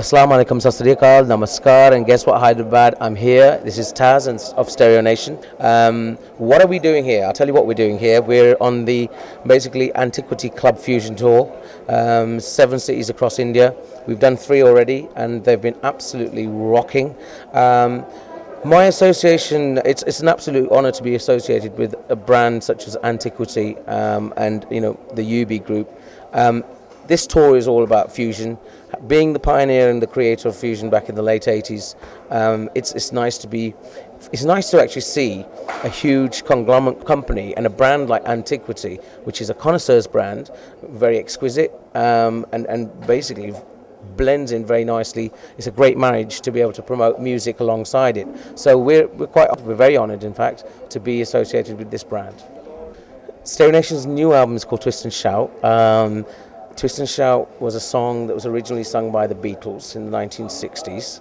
Assalamu alaikum, Sat Sri Akal, Namaskar, and guess what, Hyderabad? I'm here. This is Taz of Stereo Nation. What are we doing here? I'll tell you what we're doing here. We're on the basically Antiquity Club Fusion Tour, 7 cities across India. We've done 3 already, and they've been absolutely rocking. My association, it's an absolute honour to be associated with a brand such as Antiquity and the UB group. This tour is all about fusion. Being the pioneer and the creator of fusion back in the late 80s, it's nice to actually see a huge conglomerate company and a brand like Antiquity, which is a connoisseur's brand, very exquisite, and basically blends in very nicely. It's a great marriage to be able to promote music alongside it. So we're very honoured, in fact, to be associated with this brand. Stereo Nation's new album is called Twist and Shout. Twist and Shout was a song that was originally sung by the Beatles in the 1960s,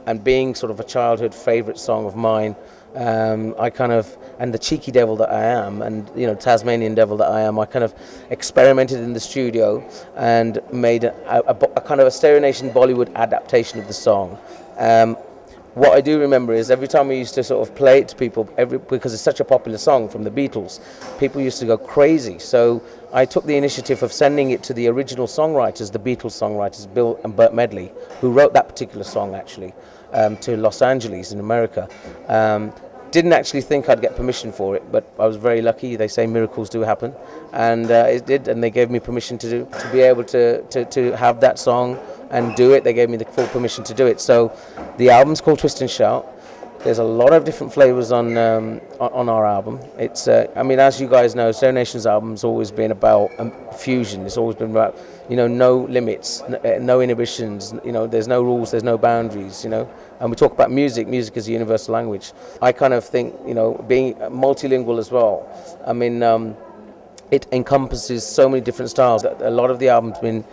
and being sort of a childhood favourite song of mine, and the cheeky devil that I am, and Tasmanian devil that I am, I kind of experimented in the studio and made a kind of a Stereo Nation Bollywood adaptation of the song. What I do remember is every time we used to sort of play it to people, because it's such a popular song from the Beatles, people used to go crazy. So I took the initiative of sending it to the original songwriters, the Beatles songwriters, Bill and Burt Medley, who wrote that particular song actually, to Los Angeles in America. Didn't actually think I'd get permission for it, but I was very lucky. They say miracles do happen, and it did, and they gave me permission to be able to have that song and do it. They gave me the full permission to do it. So the album's called Twist and Shout. There's a lot of different flavors on our album. It's as you guys know, Stereo Nation's album's always been about fusion. It's always been about no limits, no inhibitions. There's no rules, there's no boundaries. And we talk about music. Music is a universal language. I kind of think being multilingual as well. It encompasses so many different styles. A lot of the album's been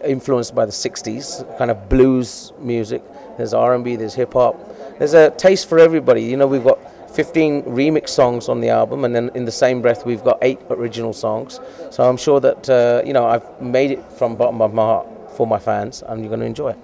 influenced by the 60s, kind of blues music. There's R&B, there's hip hop. There's a taste for everybody. We've got 15 remix songs on the album, and then in the same breath we've got 8 original songs. So I'm sure that I've made it from the bottom of my heart for my fans, and you're going to enjoy it.